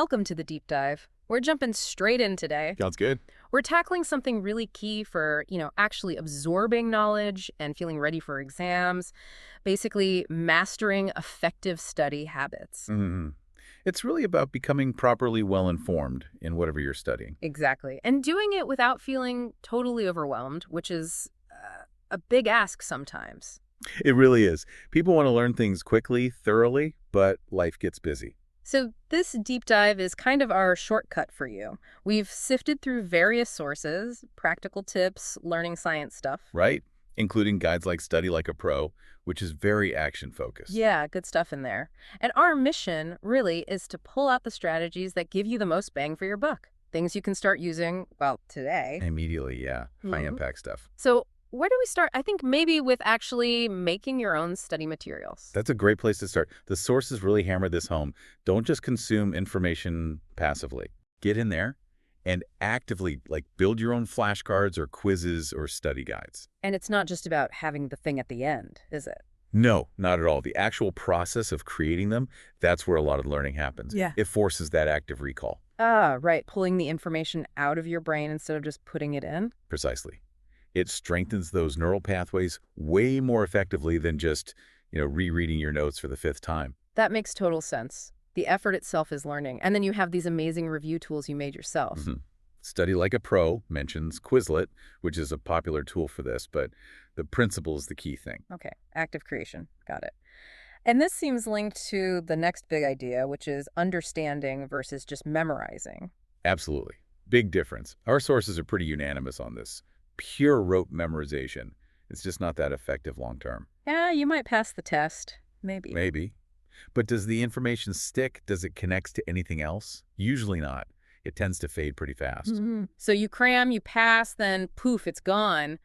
Welcome to the deep dive. We're jumping straight in today. Sounds good. We're tackling something really key for, actually absorbing knowledge and feeling ready for exams. Basically, mastering effective study habits. hmm It's really about becoming properly well-informed in whatever you're studying. Exactly. And doing it without feeling totally overwhelmed, which is a big ask sometimes. It really is. People want to learn things quickly, thoroughly, but life gets busy, So this deep dive is kind of our shortcut for you. We've sifted through various sources, practical tips, learning science stuff. right? Including guides like Study Like a Pro, which is very action-focused. Yeah, good stuff in there. And our mission, really, is to pull out the strategies that give you the most bang for your buck. Things you can start using, well, today. Immediately, yeah. Mhm. High-impact stuff. So where do we start? I think maybe with actually making your own study materials. That's a great place to start. The sources really hammer this home. Don't just consume information passively. Get in there and actively, build your own flashcards or quizzes or study guides. And it's not just about having the thing at the end, is it? No, not at all. The actual process of creating them, that's where a lot of learning happens. Yeah. It forces that active recall. Ah, right. Pulling the information out of your brain instead of just putting it in. Precisely. It strengthens those neural pathways way more effectively than just, rereading your notes for the fifth time. That makes total sense. The effort itself is learning. And then you have these amazing review tools you made yourself. Mhm. Study Like a Pro mentions Quizlet, which is a popular tool for this, but the principle is the key thing. Okay, active creation. Got it. And this seems linked to the next big idea, which is understanding versus just memorizing. Absolutely. Big difference. Our sources are pretty unanimous on this. Pure rote memorization. It's just not that effective long term. Yeah, you might pass the test. Maybe. Maybe. But does the information stick? Does it connect to anything else? Usually not. It tends to fade pretty fast. So you cram, you pass, then poof, it's gone.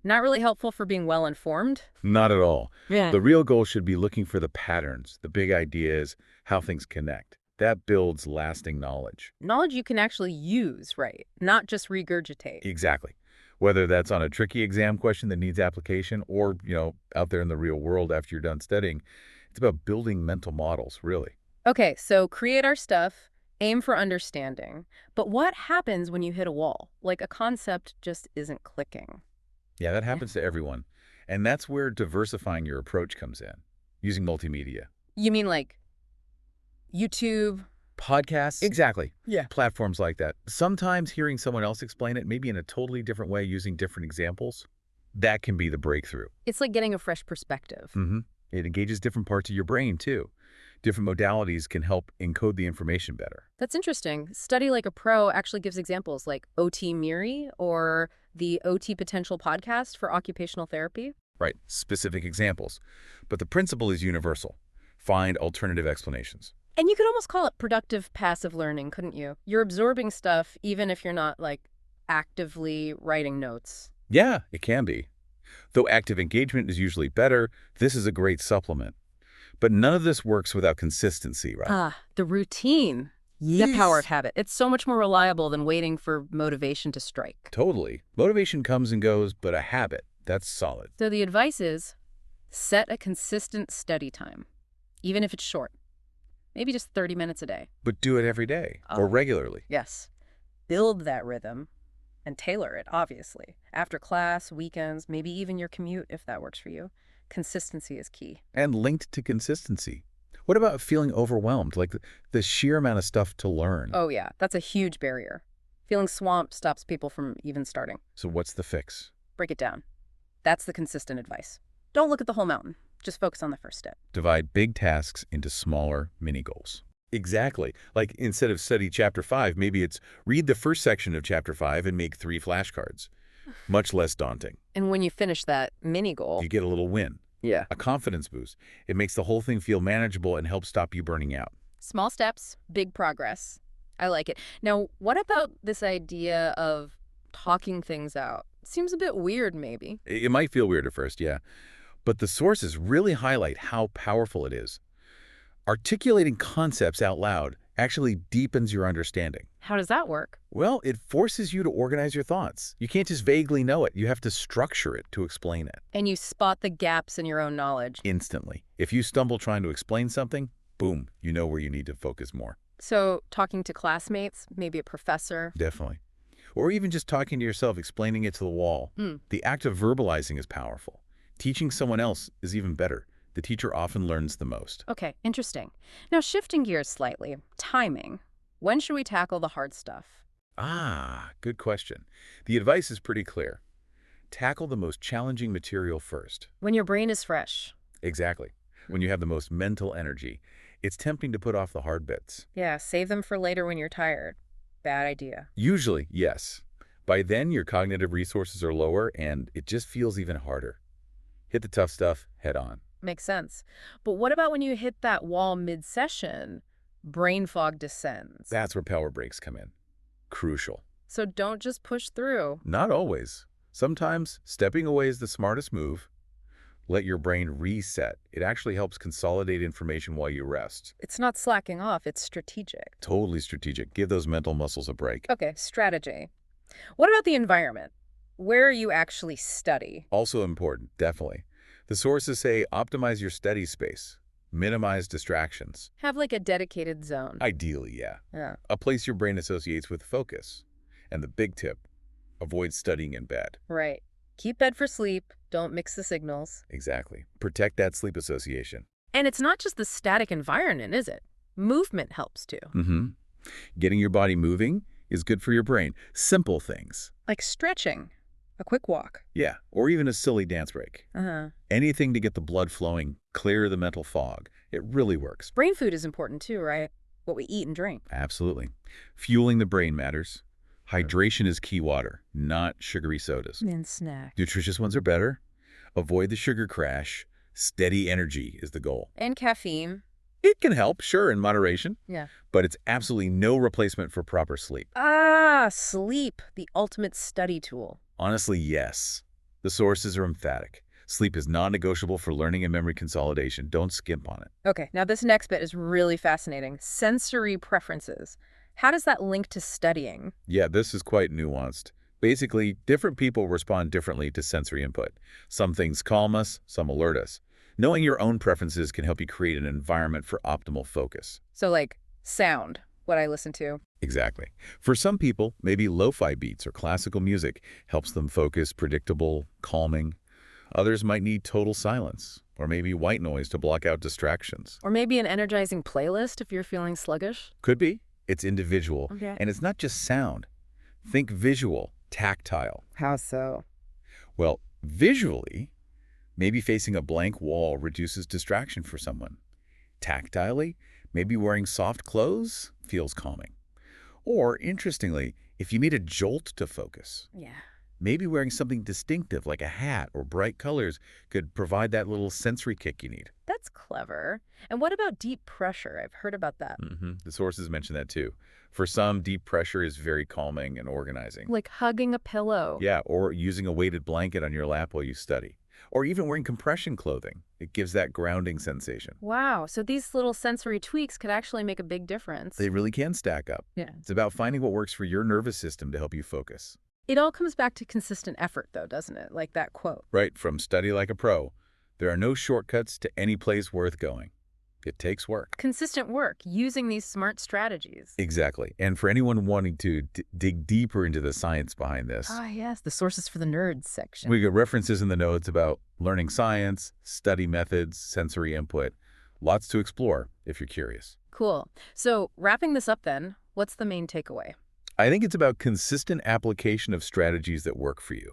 Not really helpful for being well informed. Not at all. Yeah. The real goal should be looking for the patterns, the big ideas, how things connect. That builds lasting knowledge. Knowledge you can actually use, right? Not just regurgitate. Exactly. Whether that's on a tricky exam question that needs application or, out there in the real world after you're done studying, it's about building mental models, really. Okay, so create our stuff, aim for understanding. But what happens when you hit a wall? Like a concept just isn't clicking. Yeah, that happens to everyone. And that's where diversifying your approach comes in, using multimedia. You mean like YouTube? Podcasts? Exactly. Yeah. Platforms like that. Sometimes hearing someone else explain it, maybe in a totally different way using different examples, that can be the breakthrough. It's like getting a fresh perspective. It engages different parts of your brain, too. Different modalities can help encode the information better. That's interesting. Study Like a Pro actually gives examples like OT Miri or the OT Potential podcast for occupational therapy. Right, specific examples. But the principle is universal. Find alternative explanations. And you could almost call it productive passive learning, couldn't you? You're absorbing stuff even if you're not actively writing notes. Yeah, it can be. Though active engagement is usually better, this is a great supplement. But none of this works without consistency, right? Ah, the routine. The power of habit. It's so much more reliable than waiting for motivation to strike. Totally. Motivation comes and goes, but a habit, that's solid. So the advice is set a consistent study time, even if it's short. Maybe just 30 minutes a day. But do it every day or regularly. Yes. Build that rhythm and tailor it, obviously. After class, weekends, maybe even your commute if that works for you. Consistency is key. And linked to consistency. What about feeling overwhelmed, like the sheer amount of stuff to learn? Oh, yeah. That's a huge barrier. Feeling swamped stops people from even starting. So what's the fix? Break it down. That's the consistent advice. Don't look at the whole mountain. Just focus on the first step. Divide big tasks into smaller mini goals. Exactly. Like instead of study chapter 5, maybe it's read the first section of chapter 5 and make 3 flashcards. Much less daunting. And when you finish that mini goal, You get a little win, yeah, a confidence boost. It makes the whole thing feel manageable and helps stop you burning out. small steps, big progress. I like it. Now, what about this idea of talking things out? Seems a bit weird, maybe. It might feel weird at first, yeah. But the sources really highlight how powerful it is. Articulating concepts out loud actually deepens your understanding. How does that work? Well, it forces you to organize your thoughts. You can't just vaguely know it. You have to structure it to explain it. And you spot the gaps in your own knowledge. Instantly. If you stumble trying to explain something, boom, you know where you need to focus more. So talking to classmates, maybe a professor. Definitely. Or even just talking to yourself, explaining it to the wall. Hmm. The act of verbalizing is powerful. Teaching someone else is even better. The teacher often learns the most. Okay, interesting. Now shifting gears slightly, timing. When should we tackle the hard stuff? Ah, good question. The advice is pretty clear. Tackle the most challenging material first. When your brain is fresh. Exactly. When you have the most mental energy, it's tempting to put off the hard bits. Yeah, save them for later when you're tired. Bad idea. Usually, yes. By then, your cognitive resources are lower and it just feels even harder. Hit the tough stuff head on. Makes sense. But what about when you hit that wall mid-session? Brain fog descends. That's where power breaks come in. Crucial. So don't just push through. Not always. Sometimes stepping away is the smartest move. Let your brain reset. It actually helps consolidate information while you rest. It's not slacking off, it's strategic. Totally strategic. Give those mental muscles a break. Okay, strategy. What about the environment? Where you actually study? Also important, definitely. The sources say optimize your study space. Minimize distractions. Have like a dedicated zone. Ideally, yeah. Yeah. A place your brain associates with focus. And the big tip, avoid studying in bed. Right. Keep bed for sleep. Don't mix the signals. Exactly. Protect that sleep association. And it's not just the static environment, is it? Movement helps too. Getting your body moving is good for your brain. Simple things. Like stretching, a quick walk. Yeah, or even a silly dance break. Uh-huh. Anything to get the blood flowing, clear the mental fog. It really works. Brain food is important too, right? What we eat and drink. Absolutely. Fueling the brain matters. Hydration is key water, not sugary sodas. And snack. Nutritious ones are better. Avoid the sugar crash. Steady energy is the goal. And caffeine. It can help, sure, in moderation, Yeah. but it's absolutely no replacement for proper sleep. Ah, sleep, the ultimate study tool. Honestly, yes. The sources are emphatic. Sleep is non-negotiable for learning and memory consolidation. Don't skimp on it. Okay, now this next bit is really fascinating. Sensory preferences. How does that link to studying? Yeah, this is quite nuanced. Basically, different people respond differently to sensory input. Some things calm us, some alert us. Knowing your own preferences can help you create an environment for optimal focus. So like sound, what I listen to. Exactly. For some people, maybe lo-fi beats or classical music helps them focus, predictable, calming. Others might need total silence, or maybe white noise to block out distractions. Or maybe an energizing playlist if you're feeling sluggish. Could be. It's individual. Okay. And it's not just sound. Think visual, tactile. How so? Well, visually, maybe facing a blank wall reduces distraction for someone. Tactilely, maybe wearing soft clothes feels calming. Or, interestingly, if you need a jolt to focus, Yeah. maybe wearing something distinctive like a hat or bright colors could provide that little sensory kick you need. That's clever. And what about deep pressure? I've heard about that. The sources mention that too. For some, deep pressure is very calming and organizing. Like hugging a pillow. Yeah, or using a weighted blanket on your lap while you study. Or even wearing compression clothing. It gives that grounding sensation. Wow, so these little sensory tweaks could actually make a big difference. They really can stack up. Yeah. It's about finding what works for your nervous system to help you focus. It all comes back to consistent effort, though, doesn't it? Like that quote. Right, from study like a pro, there are no shortcuts to any place worth going. It takes work. Consistent work, using these smart strategies. Exactly. And for anyone wanting to dig deeper into the science behind this, Ah, yes, the sources for the nerds section. we got references in the notes about learning science, study methods, sensory input. Lots to explore if you're curious. Cool. So wrapping this up then, what's the main takeaway? I think it's about consistent application of strategies that work for you.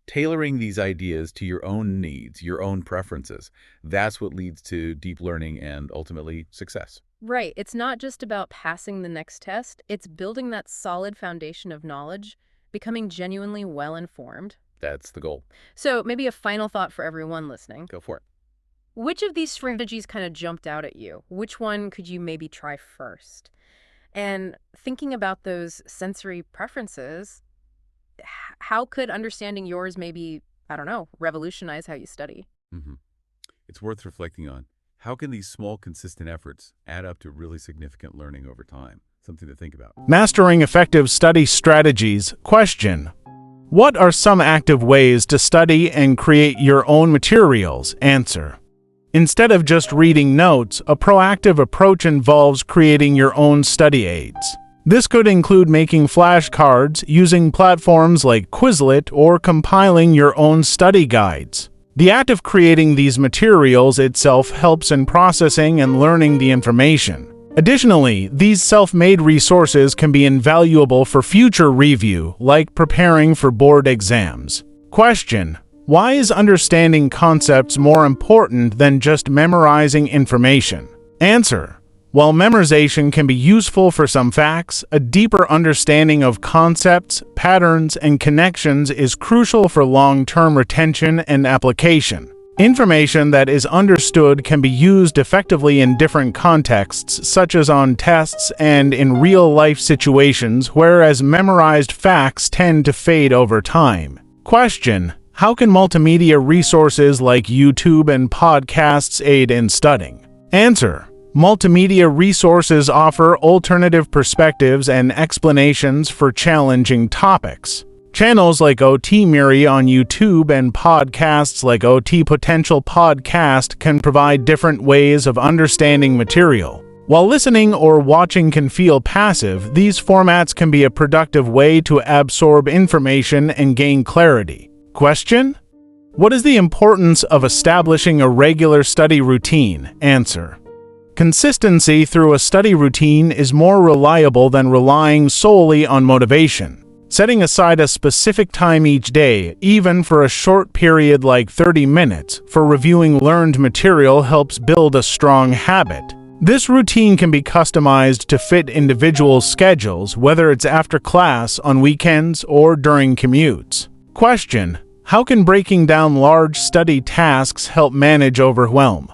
Tailoring these ideas to your own needs, your own preferences. That's what leads to deep learning and ultimately success. Right. It's not just about passing the next test. It's building that solid foundation of knowledge, becoming genuinely well-informed. That's the goal. So maybe a final thought for everyone listening. Go for it. Which of these strategies kind of jumped out at you? Which one could you maybe try first? And thinking about those sensory preferences, how could understanding yours maybe, I don't know, revolutionize how you study? It's worth reflecting on. How can these small, consistent efforts add up to really significant learning over time? Something to think about. Mastering effective study strategies. Question: what are some active ways to study and create your own materials? Answer: Instead of just reading notes, a proactive approach involves creating your own study aids. This could include making flashcards, using platforms like Quizlet, or compiling your own study guides. The act of creating these materials itself helps in processing and learning the information. Additionally, these self-made resources can be invaluable for future review, like preparing for board exams. Question: why is understanding concepts more important than just memorizing information? Answer: while memorization can be useful for some facts, a deeper understanding of concepts, patterns, and connections is crucial for long-term retention and application. Information that is understood can be used effectively in different contexts, such as on tests and in real-life situations, whereas memorized facts tend to fade over time. Question: how can multimedia resources like YouTube and podcasts aid in studying? Answer: multimedia resources offer alternative perspectives and explanations for challenging topics. Channels like OT Miri on YouTube and podcasts like OT Potential Podcast can provide different ways of understanding material. While listening or watching can feel passive, these formats can be a productive way to absorb information and gain clarity. Question: what is the importance of establishing a regular study routine? Answer: consistency through a study routine is more reliable than relying solely on motivation. Setting aside a specific time each day, even for a short period like 30 minutes, for reviewing learned material helps build a strong habit. This routine can be customized to fit individual schedules, whether it's after class, on weekends, or during commutes. Question: how can breaking down large study tasks help manage overwhelm?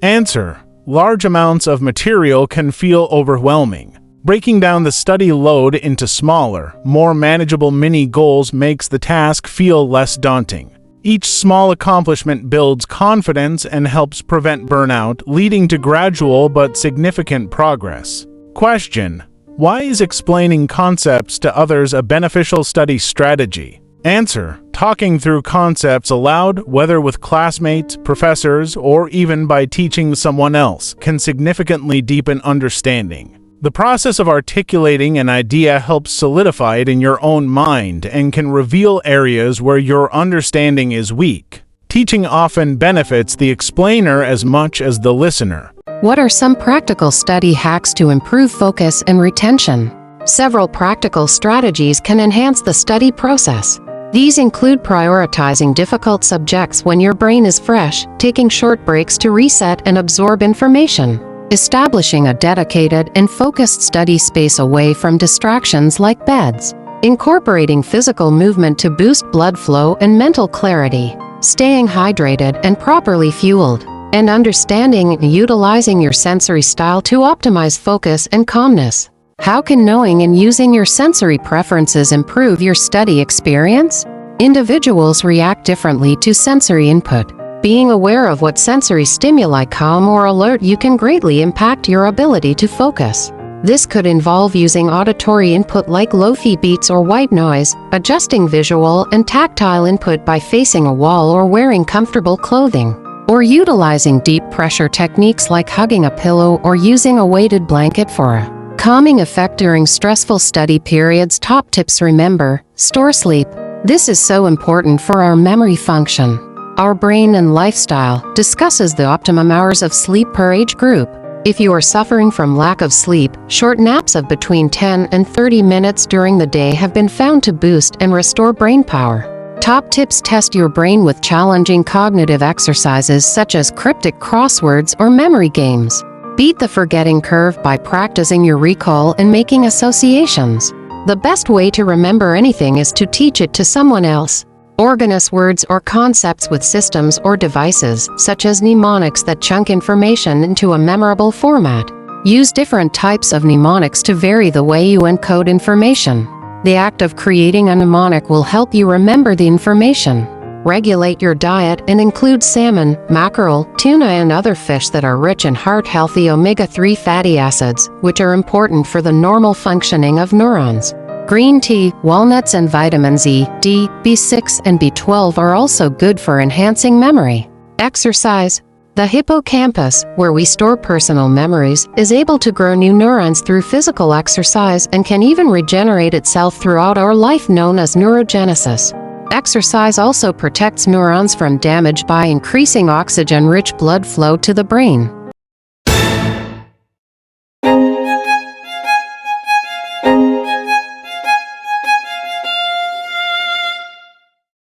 Answer: large amounts of material can feel overwhelming. Breaking down the study load into smaller, more manageable mini-goals makes the task feel less daunting. Each small accomplishment builds confidence and helps prevent burnout, leading to gradual but significant progress. Question: why is explaining concepts to others a beneficial study strategy? Answer: talking through concepts aloud, whether with classmates, professors, or even by teaching someone else, can significantly deepen understanding. The process of articulating an idea helps solidify it in your own mind and can reveal areas where your understanding is weak. Teaching often benefits the explainer as much as the listener. What are some practical study hacks to improve focus and retention? Several practical strategies can enhance the study process. These include prioritizing difficult subjects when your brain is fresh, taking short breaks to reset and absorb information, establishing a dedicated and focused study space away from distractions like beds, incorporating physical movement to boost blood flow and mental clarity, staying hydrated and properly fueled, and understanding and utilizing your sensory style to optimize focus and calmness. How can knowing and using your sensory preferences improve your study experience? Individuals react differently to sensory input. Being aware of what sensory stimuli calm or alert you can greatly impact your ability to focus. This could involve using auditory input like lo-fi beats or white noise, adjusting visual and tactile input by facing a wall or wearing comfortable clothing, or utilizing deep pressure techniques like hugging a pillow or using a weighted blanket for a calming effect during stressful study periods. Top tips: remember, store sleep. This is so important for our memory function. Our Brain and Lifestyle discusses the optimum hours of sleep per age group. If you are suffering from lack of sleep, short naps of between 10 and 30 minutes during the day have been found to boost and restore brain power. Top tips: test your brain with challenging cognitive exercises such as cryptic crosswords or memory games. Beat the forgetting curve by practicing your recall and making associations. The best way to remember anything is to teach it to someone else. Organize words or concepts with systems or devices, such as mnemonics that chunk information into a memorable format. Use different types of mnemonics to vary the way you encode information. The act of creating a mnemonic will help you remember the information. Regulate your diet and include salmon, mackerel, tuna and other fish that are rich in heart-healthy omega-3 fatty acids, which are important for the normal functioning of neurons. Green tea, walnuts and vitamins E, D, B6 and B12 are also good for enhancing memory. Exercise. The hippocampus, where we store personal memories, is able to grow new neurons through physical exercise and can even regenerate itself throughout our life, known as neurogenesis. Exercise also protects neurons from damage by increasing oxygen-rich blood flow to the brain.